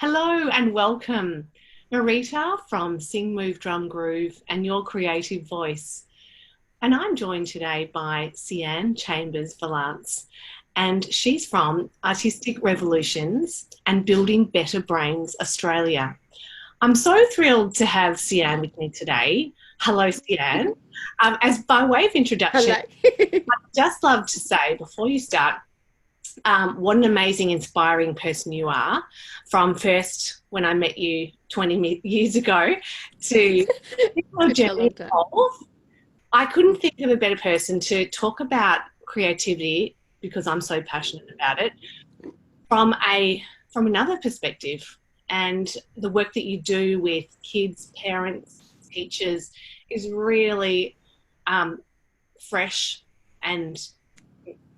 Hello and welcome. Marita from Sing, Move, Drum, Groove and Your Creative Voice. And I'm joined today by Sian Chambers Valance, and she's from Artistic Revolutions and Building Better Brains Australia. I'm so thrilled to have Sian with me today. Hello, Sian. As by way of introduction, Hello. I'd just love to say before you start, what an amazing, inspiring person you are. From first when I met you 20 years ago to your Took a long journey time. of, I couldn't think of a better person to talk about creativity because I'm so passionate about it from another perspective. And the work that you do with kids, parents, teachers is really fresh and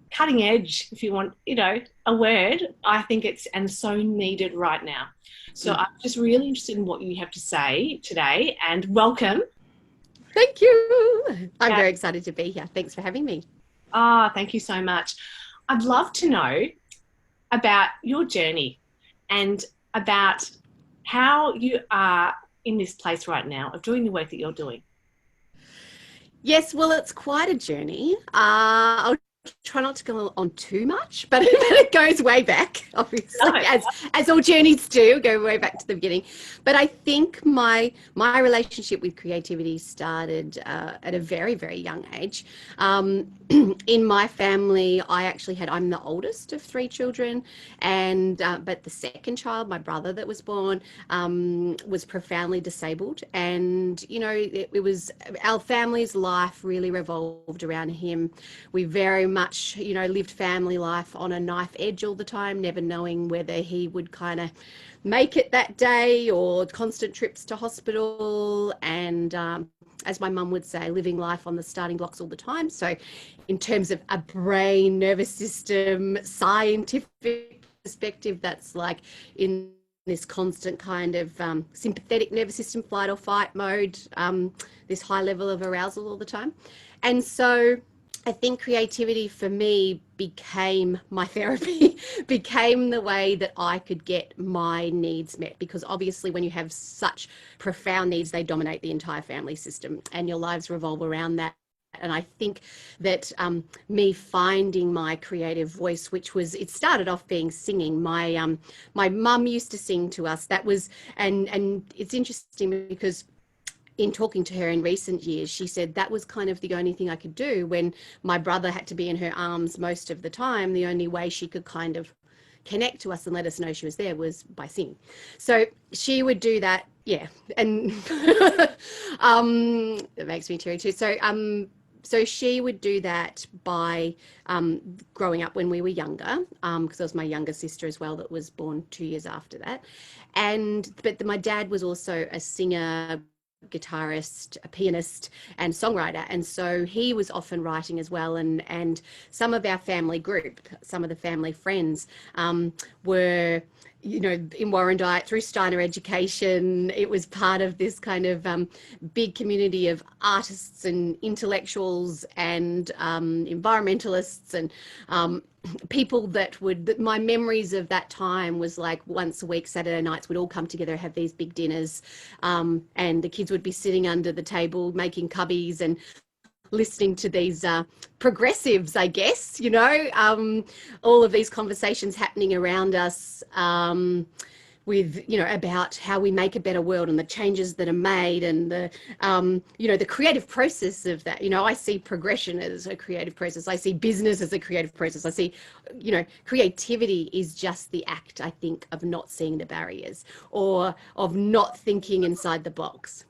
cutting edge, if you want, a word. I think it's and so needed right now. So I'm just really interested in what you have to say today, and welcome. Thank you. I'm Yeah. very excited to be here. Thanks for having me. Thank you so much. I'd love to know about your journey and about how you are in this place right now of doing the work that you're doing. Yes, well, it's quite a journey. I'll try not to go on too much, but it goes way back, obviously, No. as all journeys do, go way back to the beginning. But I think my relationship with creativity started at a very, very young age. In my family, I'm the oldest of three children, and but the second child, my brother that was born, was profoundly disabled, and it was our family's life really revolved around him. We very much, lived family life on a knife edge all the time, never knowing whether he would kind of make it that day, or constant trips to hospital, and as my mum would say, living life on the starting blocks all the time. So in terms of a brain, nervous system, scientific perspective, that's like in this constant kind of sympathetic nervous system, flight or fight mode, this high level of arousal all the time. And so I think creativity for me became my therapy, became the way that I could get my needs met. Because obviously, when you have such profound needs, they dominate the entire family system, and your lives revolve around that. And I think that me finding my creative voice, it started off being singing. My mum used to sing to us. That was, and it's interesting because in talking to her in recent years, she said that was kind of the only thing I could do when my brother had to be in her arms most of the time. The only way she could kind of connect to us and let us know she was there was by singing. So she would do that. Yeah. And it makes me teary too. So she would do that by growing up when we were younger, because it was my younger sister as well that was born 2 years after that. But my dad was also a singer, guitarist, a pianist and songwriter, and so he was often writing as well, and some of our family group, some of the family friends were in Warrandyte through Steiner Education. It was part of this kind of big community of artists and intellectuals and environmentalists and people my memories of that time was like once a week, Saturday nights, we'd all come together, have these big dinners, and the kids would be sitting under the table making cubbies and listening to these progressives, I guess, all of these conversations happening around us, with, about how we make a better world and the changes that are made, and the creative process of that. I see progression as a creative process. I see business as a creative process. I see, creativity is just the act, I think, of not seeing the barriers or of not thinking inside the box.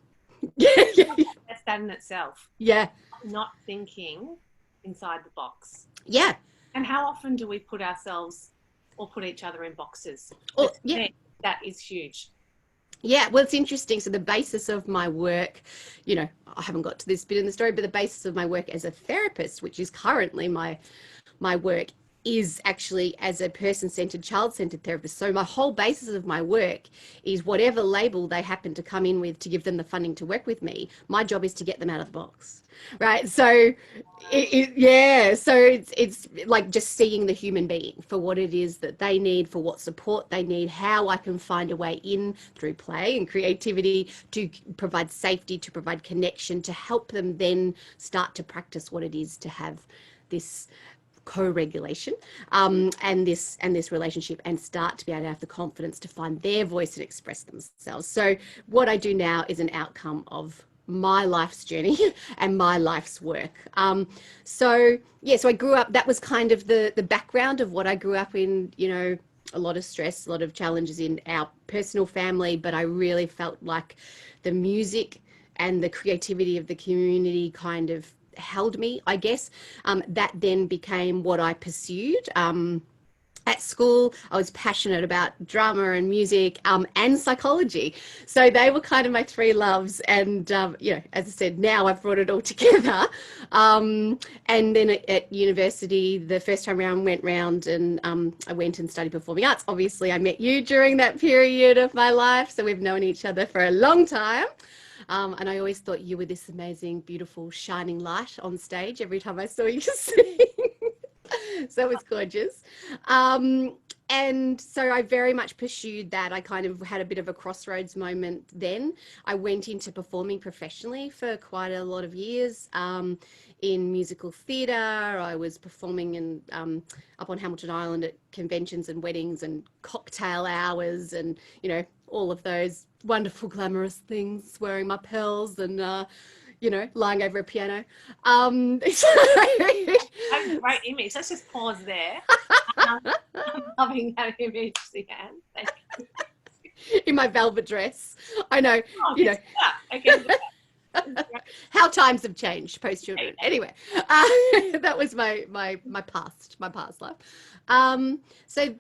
That's that in itself. Yeah. Not thinking inside the box. Yeah. And how often do we put ourselves or put each other in boxes? Yeah. That is huge. Yeah, well, it's interesting. So the basis of my work, I haven't got to this bit in the story, but the basis of my work as a therapist, which is currently my work, is actually as a person-centered, child-centered therapist. So my whole basis of my work is whatever label they happen to come in with to give them the funding to work with me, my job is to get them out of the box, right? So yeah, so it's like just seeing the human being for what it is that they need, for what support they need, how I can find a way in through play and creativity to provide safety, to provide connection, to help them then start to practice what it is to have this co-regulation, and this relationship, and start to be able to have the confidence to find their voice and express themselves. So what I do now is an outcome of my life's journey and my life's work. So I grew up, that was kind of the background of what I grew up in, you know, a lot of stress, a lot of challenges in our personal family, but I really felt like the music and the creativity of the community kind of held me, I guess. That then became what I pursued. At school, I was passionate about drama and music, and psychology. So they were kind of my three loves. And, you know, as I said, now I've brought it all together. And then at university, the first time around, went round and I went and studied performing arts. Obviously, I met you during that period of my life. So we've known each other for a long time. And I always thought you were this amazing, beautiful, shining light on stage every time I saw you sing. So it was gorgeous. And so I very much pursued that. I kind of had a bit of a crossroads moment then. I went into performing professionally for quite a lot of years, in musical theatre. I was performing in up on Hamilton Island at conventions and weddings and cocktail hours and, you know, all of those wonderful glamorous things, wearing my pearls and you know, lying over a piano. That's a great image. Let's just pause there. I'm loving that image, Sian. Thank you. In my velvet dress. I know, Oh, you know. Okay. How times have changed post children. Anyway, that was my past life. So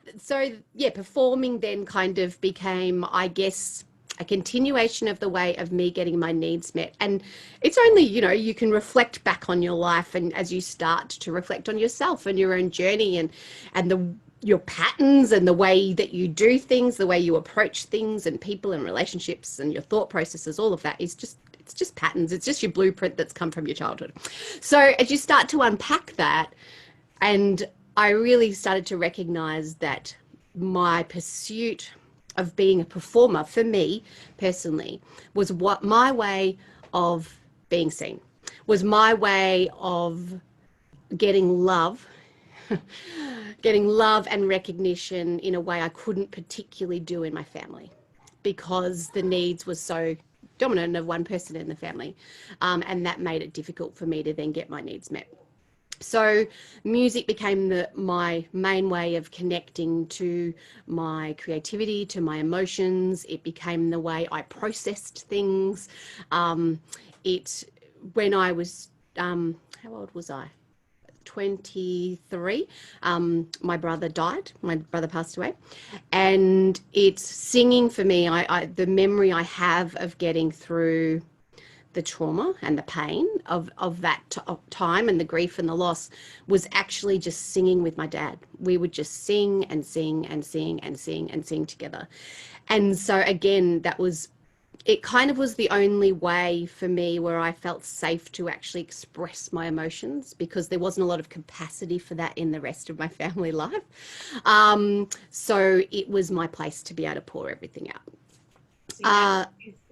yeah, performing then kind of became, I guess, a continuation of the way of me getting my needs met. And it's only, you know, you can reflect back on your life, and as you start to reflect on yourself and your own journey and your patterns and the way that you do things, the way you approach things and people and relationships and your thought processes, all of that is just, it's just patterns. It's just your blueprint that's come from your childhood. So as you start to unpack that, and I really started to recognize that my pursuit of being a performer for me personally was what my way of being seen, was my way of getting love and recognition in a way I couldn't particularly do in my family, because the needs were so dominant of one person in the family, and that made it difficult for me to then get my needs met. So music became my main way of connecting to my creativity, to my emotions. It became the way I processed things. When I was, how old was I? 23, my brother died. My brother passed away, and it's singing for me. The memory I have of getting through the trauma and the pain of that time and the grief and the loss was actually just singing with my dad. We would just sing and sing and sing and sing and sing together. And so again, it kind of was the only way for me where I felt safe to actually express my emotions, because there wasn't a lot of capacity for that in the rest of my family life. So it was my place to be able to pour everything out.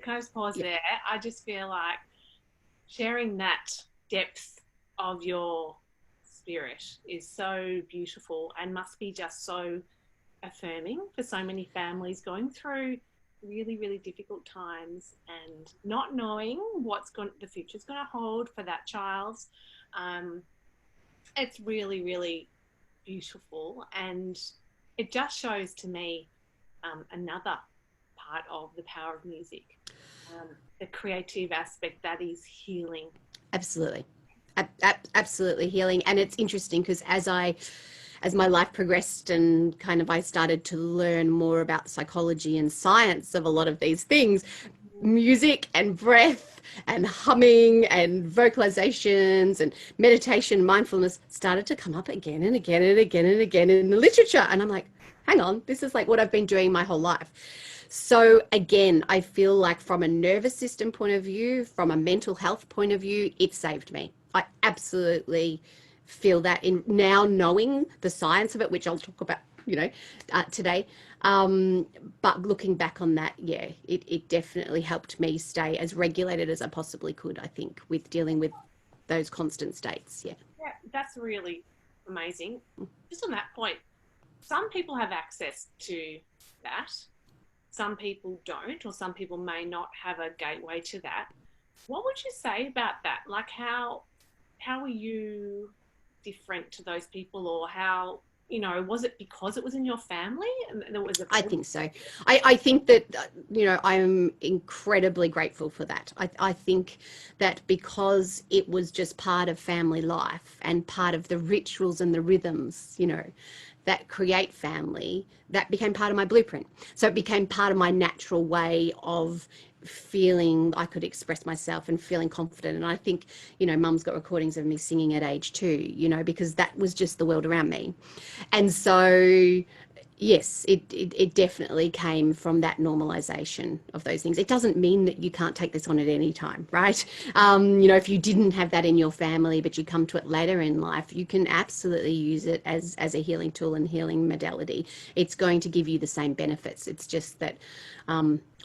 Can I just pause there? I just feel like sharing that depth of your spirit is so beautiful and must be just so affirming for so many families going through really, really difficult times and not knowing the future's going to hold for that child. It's really, really beautiful, and it just shows to me another part of the power of music, the creative aspect that is healing. Absolutely. Absolutely healing. And it's interesting because as my life progressed and kind of I started to learn more about psychology and science of a lot of these things, music and breath and humming and vocalizations and meditation, mindfulness started to come up again and again and again and again in the literature. And I'm like, hang on, this is like what I've been doing my whole life. So again, I feel like from a nervous system point of view, from a mental health point of view, it saved me. I absolutely feel that in now knowing the science of it, which I'll talk about, today. But looking back on that, yeah, it definitely helped me stay as regulated as I possibly could, I think, with dealing with those constant states. Yeah. Yeah, that's really amazing. Just on that point, some people have access to that. Some people don't, or some people may not have a gateway to that. What would you say about that? Like how are you different to those people, or how, was it because it was in your family and there was a I think so. I think that, I'm incredibly grateful for that. I think that because it was just part of family life and part of the rituals and the rhythms, that create family, that became part of my blueprint. So it became part of my natural way of feeling I could express myself and feeling confident. And I think, mum's got recordings of me singing at age 2, because that was just the world around me. And so, yes, it definitely came from that normalization of those things. It doesn't mean that you can't take this on at any time, right? If you didn't have that in your family, but you come to it later in life, you can absolutely use it as a healing tool and healing modality. It's going to give you the same benefits. It's just that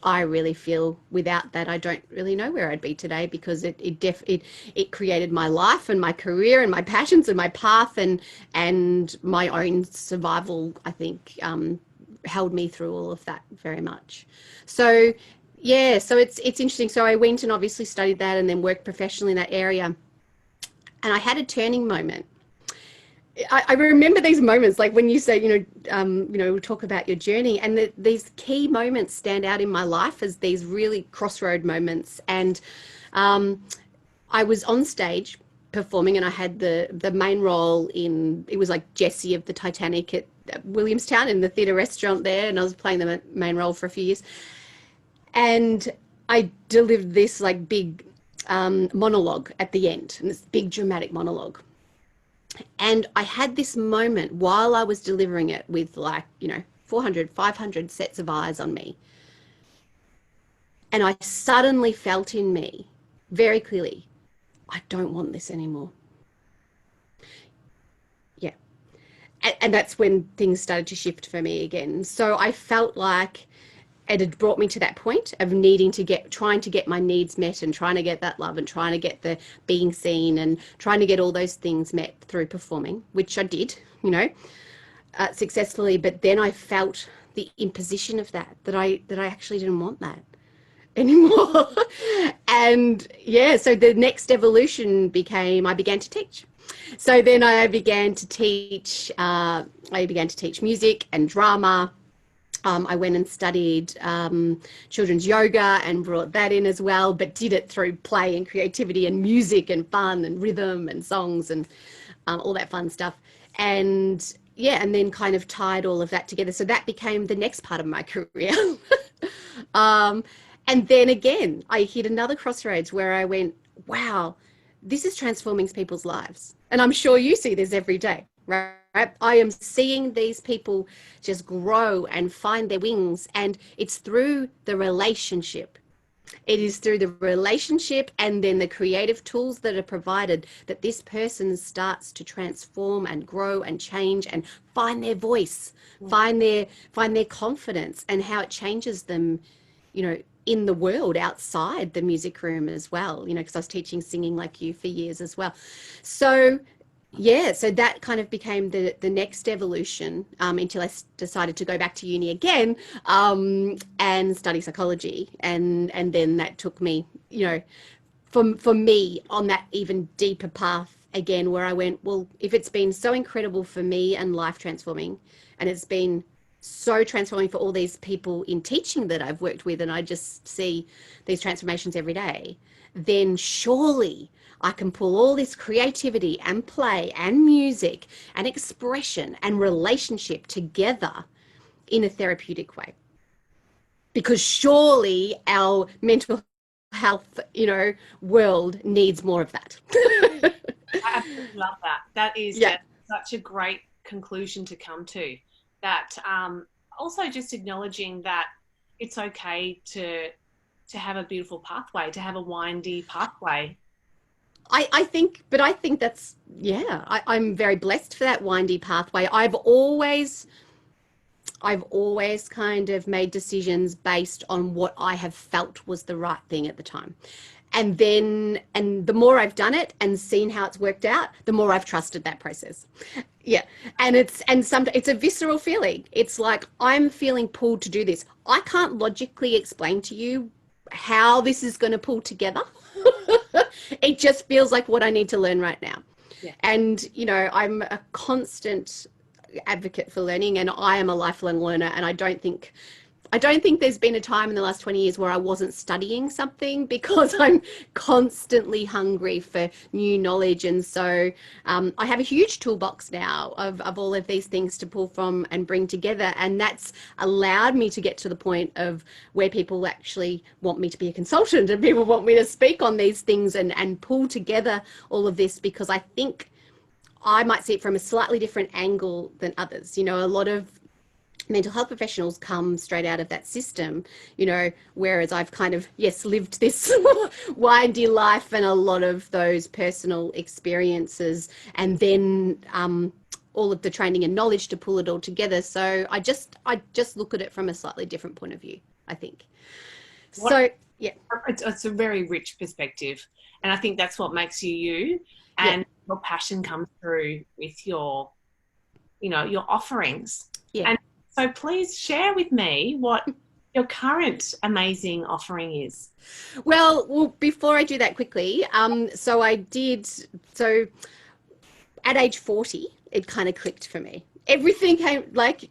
I really feel without that, I don't really know where I'd be today, because it created my life and my career and my passions and my path and my own survival, I think, held me through all of that very much. So, yeah, so it's interesting. So I went and obviously studied that and then worked professionally in that area. And I had a turning moment. I remember these moments, like when you say, we talk about your journey, and these key moments stand out in my life as these really crossroad moments. And I was on stage performing, and I had the main role it was like Jessie of the Titanic at Williamstown in the theatre restaurant there, and I was playing the main role for a few years. And I delivered this like big monologue at the end, and this big dramatic monologue. And I had this moment while I was delivering it with 400, 500 sets of eyes on me. And I suddenly felt in me very clearly, I don't want this anymore. Yeah. And that's when things started to shift for me again. So I felt like it had brought me to that point of trying to get my needs met and trying to get that love and trying to get the being seen and trying to get all those things met through performing, which I did, successfully. But then I felt the imposition of that I actually didn't want that anymore. And yeah, so the next evolution became, I began to teach. So then I began to teach music and drama. I went and studied children's yoga and brought that in as well, but did it through play and creativity and music and fun and rhythm and songs and all that fun stuff. And yeah, and then kind of tied all of that together. So that became the next part of my career. And then again, I hit another crossroads where I went, wow, this is transforming people's lives. And I'm sure you see this every day, right? I am seeing these people just grow and find their wings, and it's through the relationship. It is through the relationship and then the creative tools that are provided that this person starts to transform and grow and change and find their voice, find their confidence, and how it changes them, in the world outside the music room as well, because I was teaching singing like you for years as well. So yeah, so that kind of became the next evolution until I decided to go back to uni again and study psychology. And then that took me, for me on that even deeper path again, where I went, well, if it's been so incredible for me and life transforming, and it's been so transforming for all these people in teaching that I've worked with, and I just see these transformations every day, then surely I can pull all this creativity and play and music and expression and relationship together in a therapeutic way. because surely our mental health, world needs more of that. I absolutely love that. That is Yeah. just such a great conclusion to come to. That also just acknowledging that it's okay to have a beautiful pathway, to have a windy pathway. I think that's, yeah, I'm very blessed for that windy pathway. I've always kind of made decisions based on what I have felt was the right thing at the time. And the more I've done it and seen how it's worked out, the more I've trusted that process. Yeah. It's a visceral feeling. It's like, I'm feeling pulled to do this. I can't logically explain to you how this is going to pull together. It just feels like what I need to learn right now. Yeah. And, I'm a constant advocate for learning, and I am a lifelong learner. And I don't think there's been a time in the last 20 years where I wasn't studying something, because I'm constantly hungry for new knowledge. And so I have a huge toolbox now of all of these things to pull from and bring together. And that's allowed me to get to the point of where people actually want me to be a consultant, and people want me to speak on these things and pull together all of this, because I think I might see it from a slightly different angle than others. A lot of mental health professionals come straight out of that system, whereas I've kind of, yes, lived this windy life and a lot of those personal experiences, and then all of the training and knowledge to pull it all together. So I just look at it from a slightly different point of view, I think. What So, yeah. it's a very rich perspective, and I think that's what makes you you, Yeah. and your passion comes through with your offerings. Yeah. And so please share with me what your current amazing offering is. Well, before I do that quickly, so at age 40, it kind of clicked for me. Everything came like,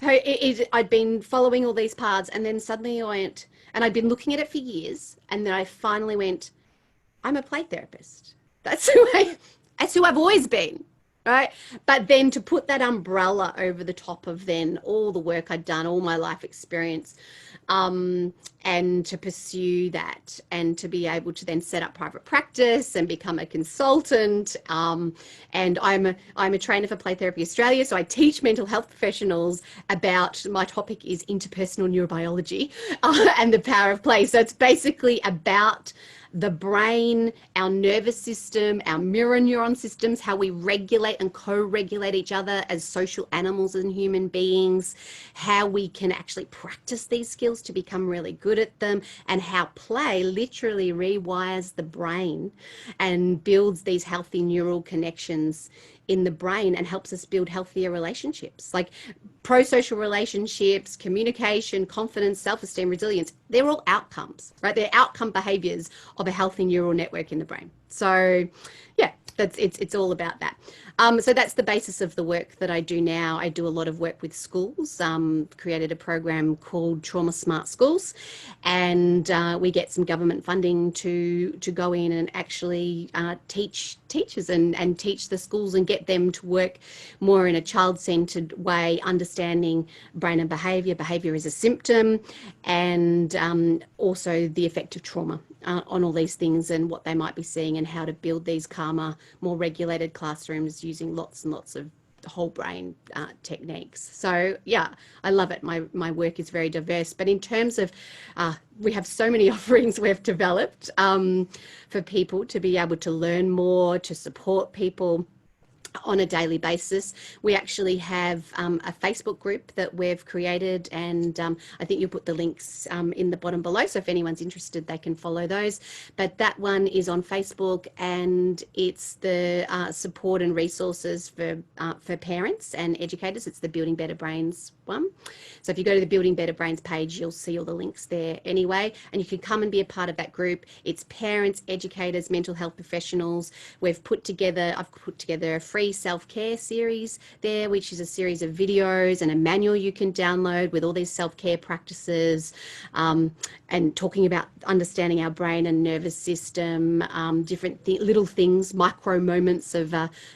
I'd been following all these paths, and then suddenly I went, and I'd been looking at it for years, and then I finally went, I'm a play therapist. That's who I've always been. Right. But then to put that umbrella over the top of then all the work I'd done, all my life experience, and to pursue that, and to be able to then set up private practice and become a consultant. And I'm a trainer for Play Therapy Australia. So I teach mental health professionals about, my topic is interpersonal neurobiology and the power of play. So it's basically about the brain, our nervous system, our mirror neuron systems, how we regulate and co-regulate each other as social animals and human beings, how we can actually practice these skills to become really good at them, and how play literally rewires the brain and builds these healthy neural connections in the brain and helps us build healthier relationships, like pro-social relationships, communication, confidence, self-esteem, resilience. They're all outcomes, right? They're outcome behaviors of a healthy neural network in the brain. So yeah, it's all about that. So that's the basis of the work that I do now. I do a lot of work with schools, created a program called Trauma Smart Schools, and we get some government funding to go in and actually teach teachers and teach the schools and get them to work more in a child-centered way, understanding brain and behavior. Behavior is a symptom, and also the effect of trauma on all these things and what they might be seeing, and how to build these calmer, more regulated classrooms using lots and lots of whole brain techniques. So yeah, I love it. My work is very diverse, but in terms of we have so many offerings we've developed for people to be able to learn more, to support people on a daily basis. We actually have a Facebook group that we've created, and I think you'll put the links in the bottom below, so if anyone's interested they can follow those. But that one is on Facebook, and it's the support and resources for parents and educators. It's the Building Better Brains one. So if you go to the Building Better Brains page, you'll see all the links there anyway, and you can come and be a part of that group. It's parents, educators, mental health professionals. I've put together a free free self-care series there, which is a series of videos and a manual you can download with all these self-care practices, and talking about understanding our brain and nervous system, different little things, micro moments of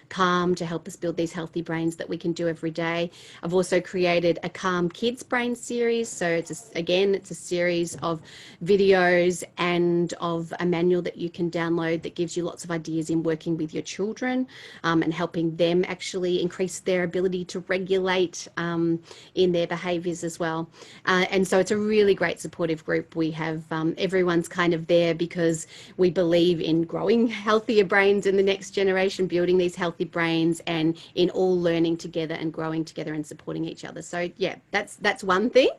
calm to help us build these healthy brains that we can do every day. I've also created a Calm Kids Brain series. So it's a series of videos and of a manual that you can download that gives you lots of ideas in working with your children, and helping them actually increase their ability to regulate in their behaviours as well. And so it's a really great supportive group. We have everyone's kind of there because we believe in growing healthier brains in the next generation, building these healthy brains, and in all learning together and growing together and supporting each other. So yeah, that's one thing.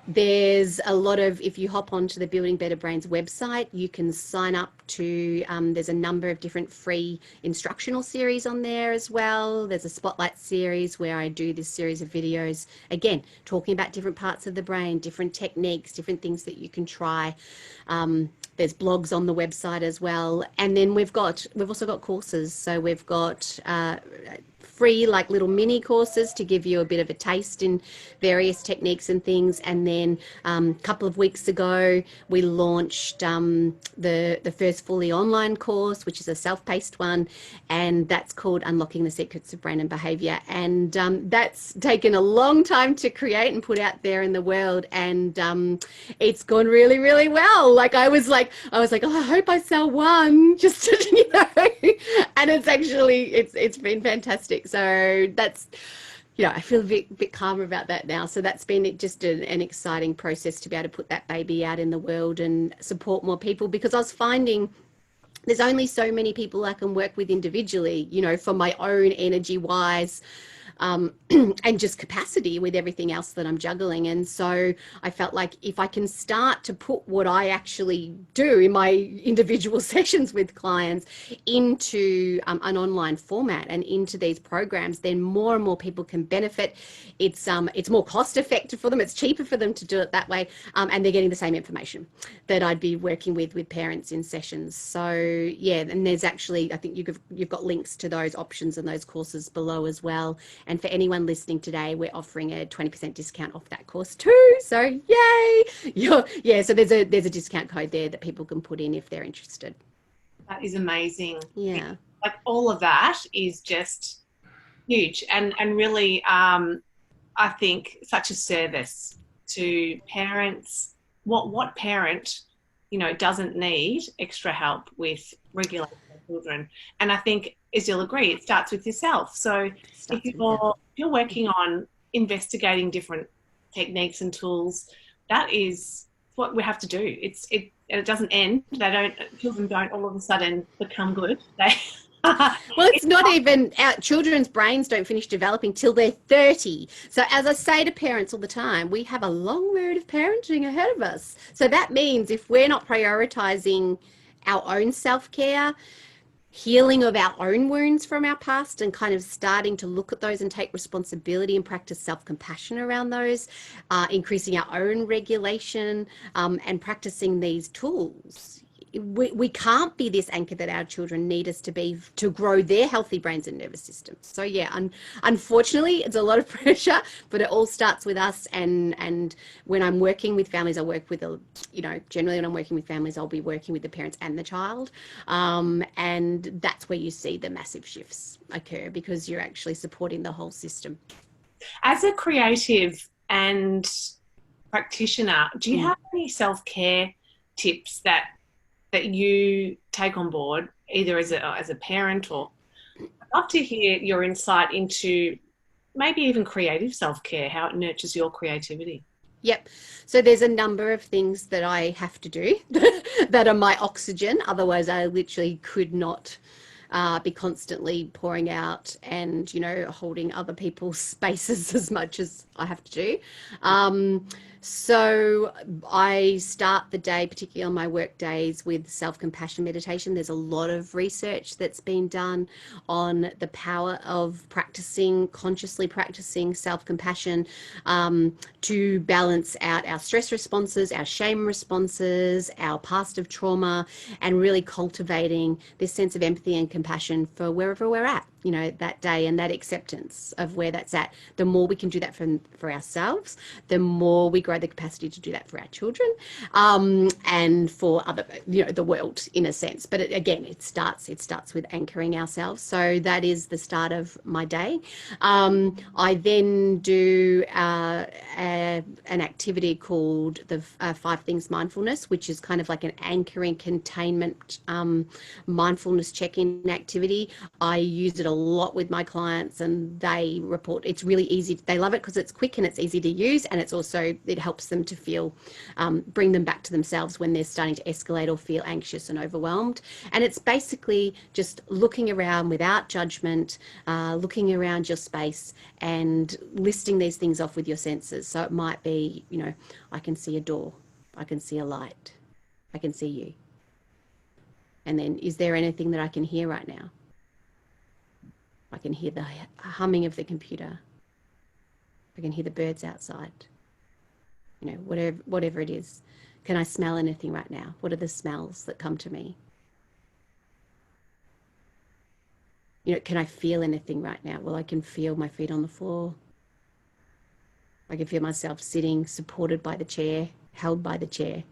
There's a lot of, if you hop onto the Building Better Brains website, you can sign up to, there's a number of different free instructional series on there as well. There's a spotlight series where I do this series of videos, again, talking about different parts of the brain, different techniques, different things that you can try. There's blogs on the website as well. And then we've also got courses. So we've got free like little mini courses to give you a bit of a taste in various techniques and things. And then a couple of weeks ago, we launched the first fully online course, which is a self-paced one, and that's called Unlocking the Secrets of Brain and Behavior. And that's taken a long time to create and put out there in the world, and it's gone really, really well. Like I was like, oh, I hope I sell one, just to, you know, and it's been fantastic. So that's, you know, I feel a bit calmer about that now. So that's been just an exciting process to be able to put that baby out in the world and support more people, because I was finding there's only so many people I can work with individually, you know, for my own energy wise, and just capacity with everything else that I'm juggling. And so I felt like if I can start to put what I actually do in my individual sessions with clients into an online format and into these programs, then more and more people can benefit. It's more cost effective for them. It's cheaper for them to do it that way. And they're getting the same information that I'd be working with parents in sessions. So yeah, and there's actually, I think you've got links to those options and those courses below as well. And for anyone listening today, we're offering a 20% discount off that course too. So yay! Yeah, so there's a discount code there that people can put in if they're interested. That is amazing. Yeah. Like all of that is just huge, and really, I think such a service to parents. What parent, you know, doesn't need extra help with regulating their children? And I think, as you'll agree, it starts with yourself. So if you're working on investigating different techniques and tools, that is what we have to do. It doesn't end. Children don't all of a sudden become good. Well, it's not even, our children's brains don't finish developing till they're 30. So as I say to parents all the time, we have a long road of parenting ahead of us. So that means if we're not prioritizing our own self-care, healing of our own wounds from our past, and kind of starting to look at those and take responsibility and practice self-compassion around those, increasing our own regulation, and practicing these tools, we can't be this anchor that our children need us to be to grow their healthy brains and nervous systems. So yeah, unfortunately, it's a lot of pressure, but it all starts with us. And when I'm working with families, I work with generally when I'm working with families, I'll be working with the parents and the child, and that's where you see the massive shifts occur, because you're actually supporting the whole system. As a creative and practitioner, do you have any self-care tips that you take on board, either as a parent, or I'd love to hear your insight into maybe even creative self-care, how it nurtures your creativity? Yep. So there's a number of things that I have to do that are my oxygen. Otherwise, I literally could not be constantly pouring out and, holding other people's spaces as much as I have to do. So I start the day, particularly on my work days, with self-compassion meditation. There's a lot of research that's been done on the power of consciously practicing self-compassion, to balance out our stress responses, our shame responses, our past of trauma, and really cultivating this sense of empathy and compassion for wherever we're at, that day, and that acceptance of where that's at. The more we can do that for ourselves, the more we grow the capacity to do that for our children, and for other, the world, in a sense. But again, it starts with anchoring ourselves. So that is the start of my day. I then do an activity called the 5 Things Mindfulness, which is kind of like an anchoring containment mindfulness check-in activity. I use it a lot with my clients, and they report it's really easy. They love it because it's quick and it's easy to use, and it helps them to feel, bring them back to themselves when they're starting to escalate or feel anxious and overwhelmed. And it's basically just looking around without judgment, looking around your space and listing these things off with your senses. So it might be, I can see a door, I can see a light, I can see you. And then, is there anything that I can hear right now? I can hear the humming of the computer. I can hear the birds outside. Whatever it is. Can I smell anything right now? What are the smells that come to me? Can I feel anything right now? Well, I can feel my feet on the floor. I can feel myself sitting, supported by the chair, held by the chair.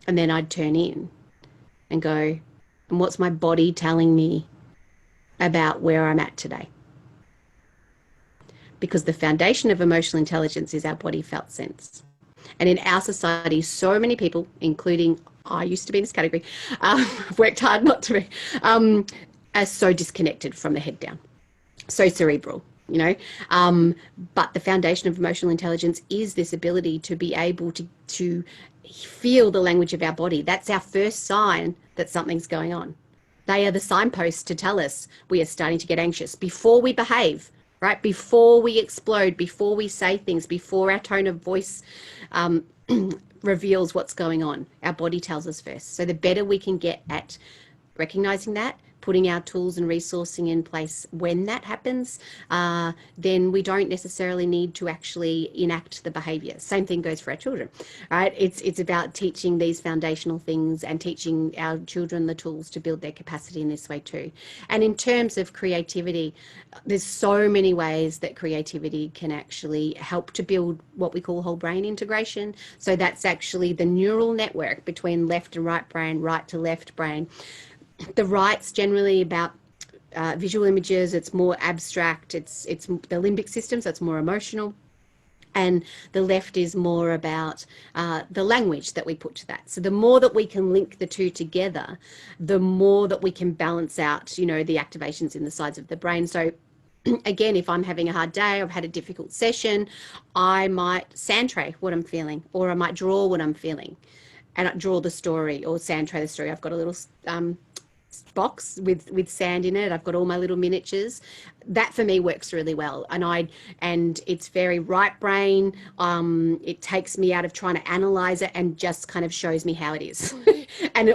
And then I'd turn in and go, and what's my body telling me about where I'm at today? Because the foundation of emotional intelligence is our body felt sense. And in our society, so many people, including I used to be in this category, worked hard not to be, are so disconnected from the head down, so cerebral, but the foundation of emotional intelligence is this ability to be able to feel the language of our body. That's our first sign that something's going on. They are the signposts to tell us we are starting to get anxious before we behave, right? Before we explode, before we say things, before our tone of voice reveals what's going on. Our body tells us first. So the better we can get at recognizing that, putting our tools and resourcing in place when that happens, then we don't necessarily need to actually enact the behavior. Same thing goes for our children, right? It's about teaching these foundational things and teaching our children the tools to build their capacity in this way too. And in terms of creativity, there's so many ways that creativity can actually help to build what we call whole brain integration. So that's actually the neural network between left and right brain, right to left brain. The right's generally about visual images. It's more abstract. It's the limbic system, so it's more emotional. And the left is more about the language that we put to that. So the more that we can link the two together, the more that we can balance out, the activations in the sides of the brain. So again, if I'm having a hard day, I've had a difficult session, I might sand tray what I'm feeling, or I might draw what I'm feeling, and I draw the story or sand tray the story. I've got a little box with sand in it. I've got all my little miniatures. That for me works really well. And it's very right brain. It takes me out of trying to analyze it and just kind of shows me how it is. And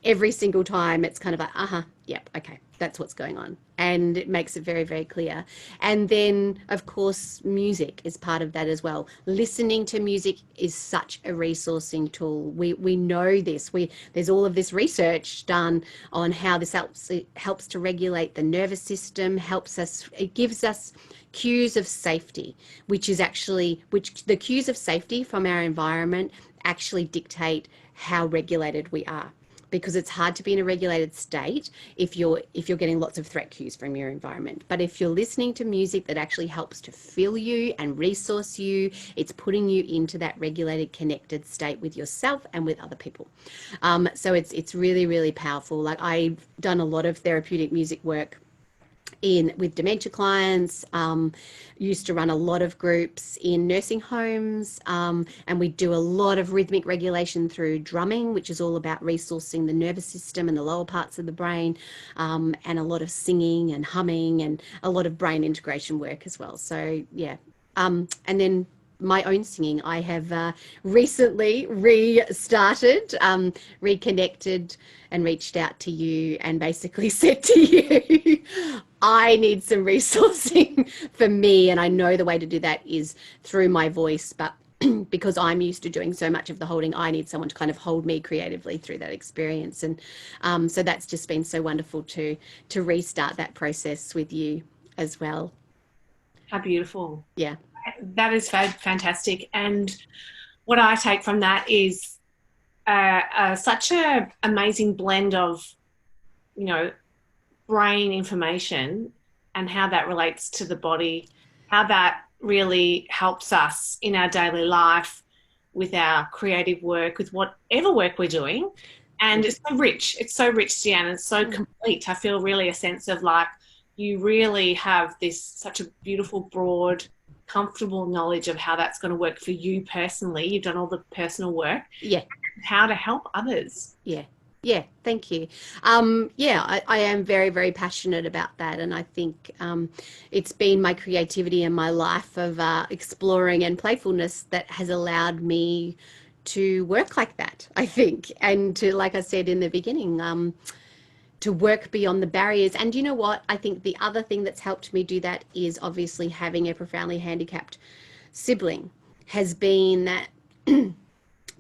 every single time it's kind of like, yep, okay, that's what's going on. And it makes it very, very clear. And then, of course, music is part of that as well. Listening to music is such a resourcing tool. We know this. There's all of this research done on how this helps to regulate the nervous system, it gives us cues of safety, which the cues of safety from our environment actually dictate how regulated we are. Because it's hard to be in a regulated state if you're getting lots of threat cues from your environment. But if you're listening to music that actually helps to fill you and resource you, it's putting you into that regulated, connected state with yourself and with other people. So it's really, really powerful. Like, I've done a lot of therapeutic music work with dementia clients, used to run a lot of groups in nursing homes, and we do a lot of rhythmic regulation through drumming, which is all about resourcing the nervous system and the lower parts of the brain, and a lot of singing and humming and a lot of brain integration work as well. So yeah, And then my own singing, I have recently restarted, reconnected, and reached out to you and basically said to you, I need some resourcing for me. And I know the way to do that is through my voice, but because I'm used to doing so much of the holding, I need someone to kind of hold me creatively through that experience. And so that's just been so wonderful to restart that process with you as well. How beautiful. Yeah. That is fantastic. And what I take from that is such a amazing blend of, you know, brain information and how that relates to the body, how that really helps us in our daily life with our creative work, with whatever work we're doing. And it's so rich. It's so rich, Deanne. It's so complete. I feel really a sense of like you really have this such a beautiful, broad, comfortable knowledge of how that's going to work for you personally. You've done all the personal work. Yeah. How to help others. Yeah. Yeah, thank you. Yeah, I am very, very passionate about that. And I think it's been my creativity and my life of exploring and playfulness that has allowed me to work like that, I think. And to, like I said in the beginning, to work beyond the barriers. And you know what? I think the other thing that's helped me do that is obviously having a profoundly handicapped sibling has been that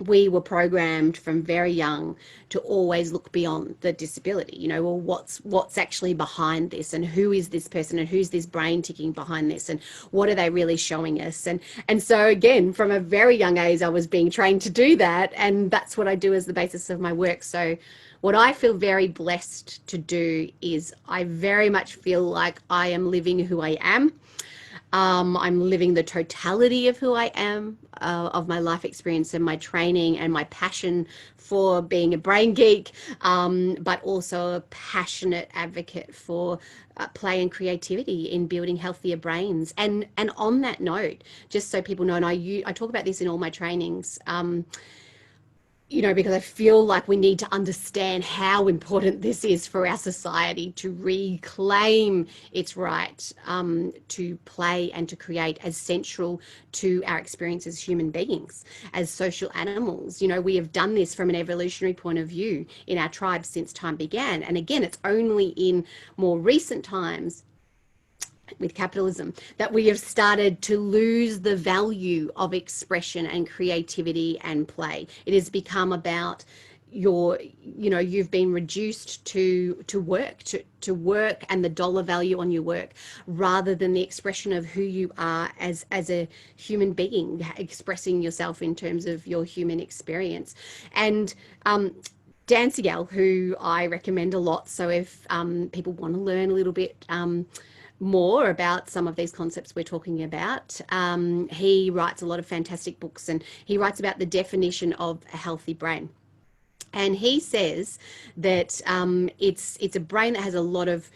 we were programmed from very young to always look beyond the disability. You know, well, what's actually behind this, and who is this person, and who's this brain ticking behind this, and what are they really showing us? And so again, from a very young age, I was being trained to do that, and that's what I do as the basis of my work. So what I feel very blessed to do is I very much feel like I am living who I am. I'm living the totality of who I am, of my life experience and my training and my passion for being a brain geek, but also a passionate advocate for play and creativity in building healthier brains. And on that note, just so people know, and I talk about this in all my trainings, you know, because I feel like we need to understand how important this is for our society to reclaim its right to play and to create as central to our experience as human beings, as social animals. You know, we have done this from an evolutionary point of view in our tribes since time began. And again, it's only in more recent times with capitalism that we have started to lose the value of expression and creativity and play. It has become about you've been reduced to work and the dollar value on your work, rather than the expression of who you are as a human being, expressing yourself in terms of your human experience. And Dan Siegel, who I recommend a lot, so if people want to learn a little bit more about some of these concepts we're talking about, he writes a lot of fantastic books, and he writes about the definition of a healthy brain. And he says that it's a brain that has a lot of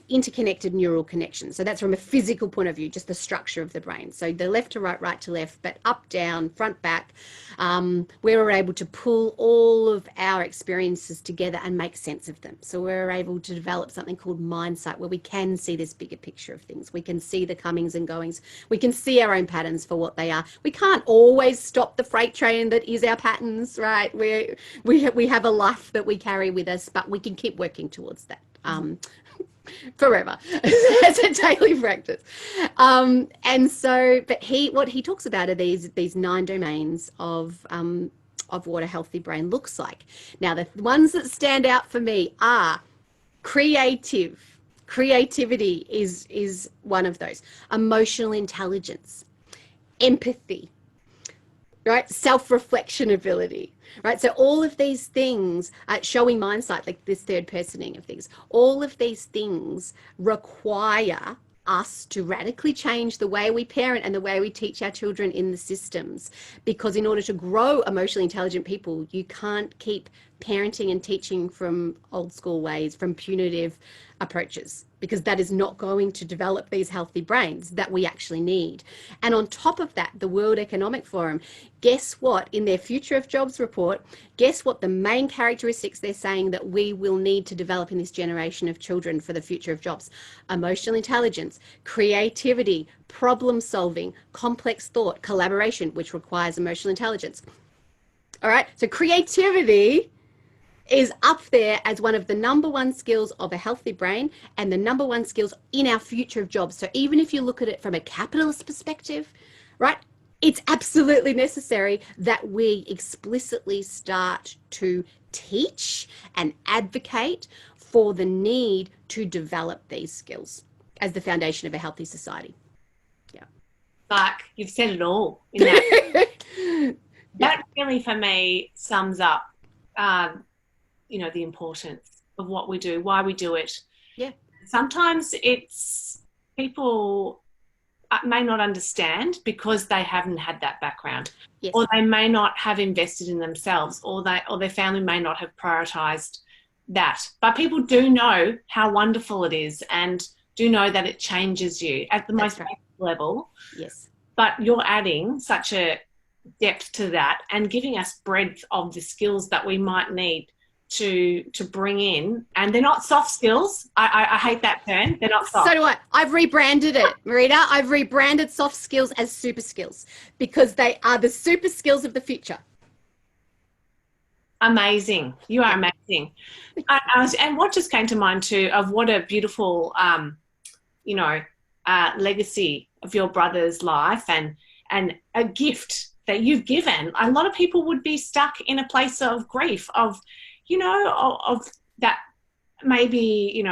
interconnected neural connections. So that's from a physical point of view, just the structure of the brain. So the left to right, right to left, but up, down, front, back, where we're able to pull all of our experiences together and make sense of them. So we're able to develop something called mindsight, where we can see this bigger picture of things. We can see the comings and goings. We can see our own patterns for what they are. We can't always stop the freight train that is our patterns, right? We have a life that we carry with us, but we can keep working towards that forever as a daily practice. And so, but what he talks about are these 9 domains of what a healthy brain looks like. Now, the ones that stand out for me are creativity is one of those. Emotional intelligence, empathy, right? Self-reflection ability, right? So all of these things, showing mindsight, like this third personing of things, all of these things require us to radically change the way we parent and the way we teach our children in the systems. Because in order to grow emotionally intelligent people, you can't keep parenting and teaching from old school ways, from punitive approaches, because that is not going to develop these healthy brains that we actually need. And on top of that, the World Economic Forum, guess what? In their Future of Jobs report, guess what the main characteristics they're saying that we will need to develop in this generation of children for the future of jobs? Emotional intelligence, creativity, problem solving, complex thought, collaboration, which requires emotional intelligence. All right, so creativity is up there as one of the number one skills of a healthy brain and the number one skills in our future of jobs. So even if you look at it from a capitalist perspective, right, it's absolutely necessary that we explicitly start to teach and advocate for the need to develop these skills as the foundation of a healthy society. Yeah. Like, you've said it all in that. That really, for me, sums up the importance of what we do, why we do it. Yeah. Sometimes it's people may not understand because they haven't had that background. Yes. Or they may not have invested in themselves, or their family may not have prioritized that. But people do know how wonderful it is and do know that it changes you at the most basic level. Yes. But you're adding such a depth to that and giving us breadth of the skills that we might need to bring in. And they're not soft skills. I hate that term. They're not soft. So do I. I've rebranded it, Marita. I've rebranded soft skills as super skills because they are the super skills of the future. Amazing. You are amazing. And what just came to mind too of what a beautiful, legacy of your brother's life and a gift that you've given. A lot of people would be stuck in a place of grief, of that maybe,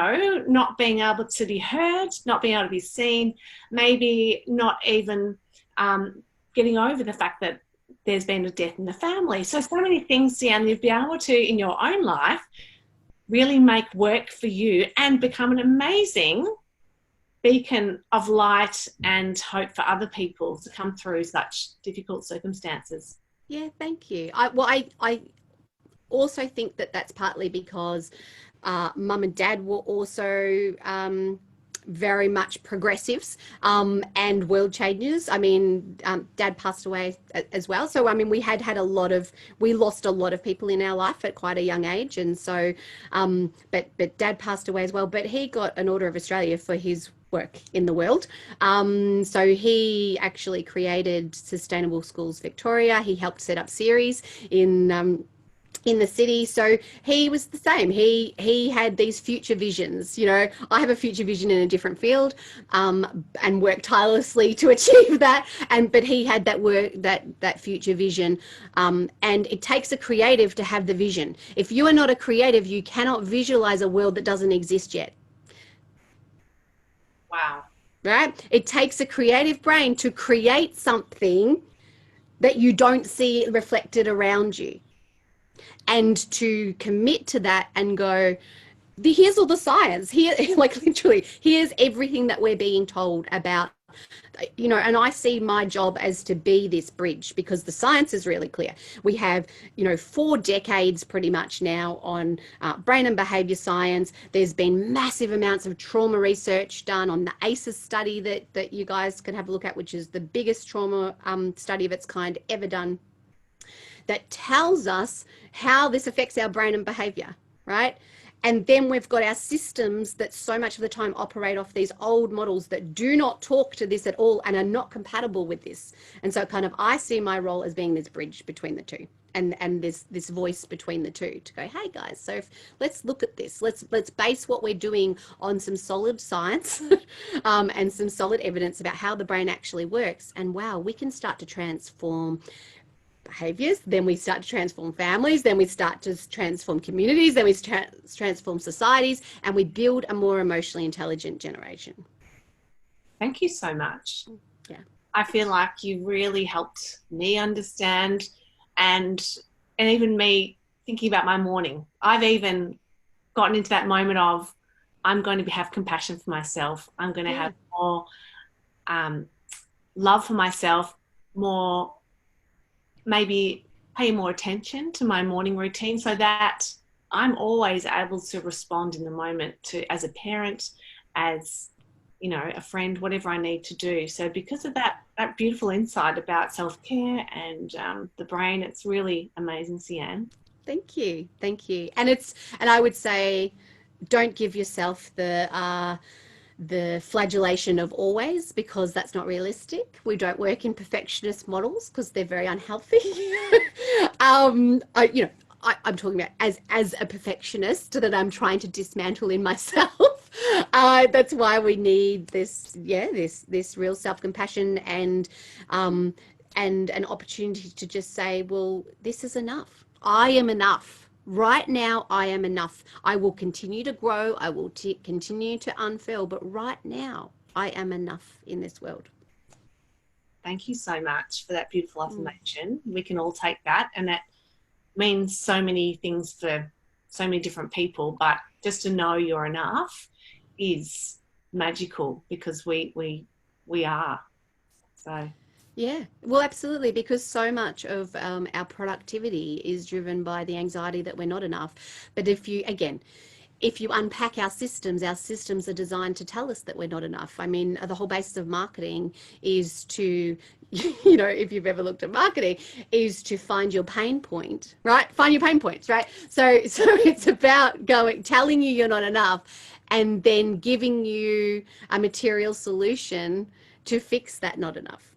not being able to be heard, not being able to be seen, maybe not even getting over the fact that there's been a death in the family. So many things, Sian, you've been able to, in your own life, really make work for you and become an amazing beacon of light and hope for other people to come through such difficult circumstances. Yeah, thank you. I also think that that's partly because mum and dad were also very much progressives and world changers. I mean, dad passed away as well. So, I mean, we lost a lot of people in our life at quite a young age. And so, but dad passed away as well, but he got an Order of Australia for his work in the world. So he actually created Sustainable Schools Victoria. He helped set up series in the city. So he was the same. He had these future visions. I have a future vision in a different field, and worked tirelessly to achieve that. But he had that future vision. And it takes a creative to have the vision. If you are not a creative, you cannot visualize a world that doesn't exist yet. Wow. Right? It takes a creative brain to create something that you don't see reflected around you. And to commit to that and go, here's all the science. Here, like literally, here's everything that we're being told about, and I see my job as to be this bridge because the science is really clear. We have, 4 decades pretty much now on brain and behavior science. There's been massive amounts of trauma research done on the ACEs study that you guys can have a look at, which is the biggest trauma study of its kind ever done, that tells us how this affects our brain and behavior, right? And then we've got our systems that so much of the time operate off these old models that do not talk to this at all and are not compatible with this. And so kind of I see my role as being this bridge between the two and this voice between the two to go, hey guys, so let's look at this. Let's base what we're doing on some solid science and some solid evidence about how the brain actually works. And wow, we can start to transform behaviors, then we start to transform families, then we start to transform communities, then we transform societies, and we build a more emotionally intelligent generation. Thank you so much. Yeah. I feel like you really helped me understand and even me thinking about my morning. I've even gotten into that moment of I'm going to have compassion for myself. I'm going to have more love for myself, more maybe pay more attention to my morning routine so that I'm always able to respond in the moment to as a parent, as a friend, whatever I need to do. So because of that beautiful insight about self-care and the brain, it's really amazing, Sian. Thank you. Thank you. And I would say, don't give yourself the flagellation of always, because that's not realistic. We don't work in perfectionist models because they're very unhealthy. I'm talking about as a perfectionist that I'm trying to dismantle in myself. That's why we need this real self-compassion and an opportunity to just say, well, this is enough. I am enough. Right now, I am enough. I will continue to grow. I will continue to unfurl. But right now, I am enough in this world. Thank you so much for that beautiful Mm. affirmation. We can all take that, and that means so many things for so many different people. But just to know you're enough is magical because we are. So Yeah, well, absolutely, because so much of our productivity is driven by the anxiety that we're not enough. But if you unpack our systems are designed to tell us that we're not enough. I mean, the whole basis of marketing is to, if you've ever looked at marketing, is to find your pain point, right? Find your pain points, right? So it's about telling you you're not enough, and then giving you a material solution to fix that not enough.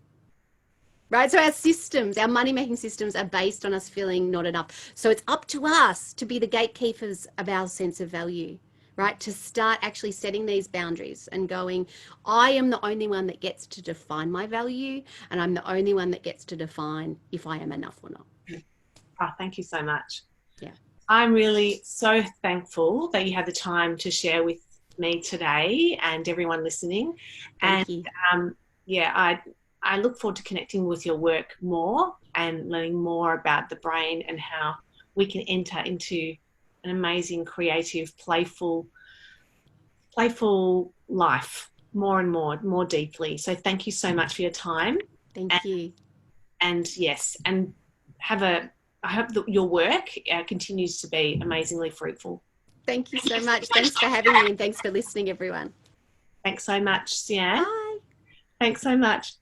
Right. So our money making systems are based on us feeling not enough. So it's up to us to be the gatekeepers of our sense of value, right? To start actually setting these boundaries and going, I am the only one that gets to define my value, and I'm the only one that gets to define if I am enough or not. thank you so much. Yeah. I'm really so thankful that you had the time to share with me today and everyone listening. And Thank you. yeah, I look forward to connecting with your work more and learning more about the brain and how we can enter into an amazing, creative, playful life more and more deeply. So thank you so much for your time. And, Thank you. and yes, and I hope that your work continues to be amazingly fruitful. Thanks so much. Thanks for having me, and thanks for listening, everyone. Thanks so much, Sian. Bye. Thanks so much.